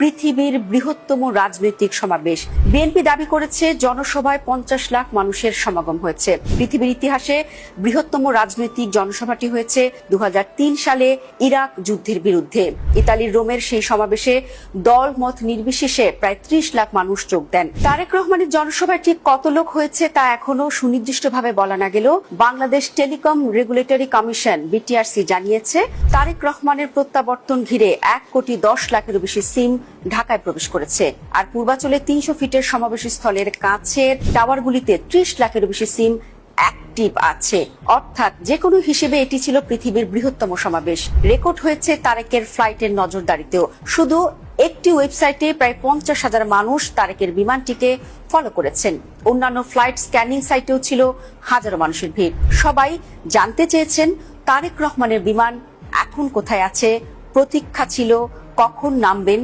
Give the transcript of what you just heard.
পৃথিবীর বৃহত্তম রাজনৈতিক সমাবেশ। বিএনপি দাবি করেছে জনসভায় 50 লাখ মানুষের সমাগম হয়েছে। পৃথিবীর ইতিহাসে বৃহত্তম রাজনৈতিক জনসভাটি হয়েছে 2003 সালে ইরাক যুদ্ধের বিরুদ্ধে। ইতালির রোমের সেই সমাবেশে দল মত নির্বিশেষে প্রায় 30 লাখ মানুষ যোগ দেন। তারেক রহমানের জনসভায় ঠিক কত লোক হয়েছে তা এখনো সুনির্দিষ্টভাবে বলা না গেলেও Bangladesh telecom regulatory commission BTRC জানিয়েছে তারেক রহমানের প্রত্যাবর্তন ঘিরে 1,10,00,000-এরও বেশি সিম ঢাকায় প্রবেশ করেছে। আর পূর্বাচলে 300 ফিটের সমাবেশ স্থলের কাছের টাওয়ারগুলিতে 30 লাখেরও বেশি সিম অ্যাক্টিভ আছে। অর্থাৎ যে কোনো হিসেবে এটি ছিল পৃথিবীর বৃহত্তম সমাবেশ। রেকর্ড হয়েছে তারেকের ফ্লাইটের নজরদারিতেও। শুধু একটি ওয়েবসাইটে প্রায় 50,000 মানুষ তারেকের বিমানটিকে ফলো করেছেন। অন্যান্য ফ্লাইট স্ক্যানিং সাইটেও ছিল হাজারো মানুষের ভিড়। সবাই জানতে চেয়েছেন তারেক রহমানের বিমান এখন কোথায় আছে, প্রতীক্ষা ছিল কখন নামবেন।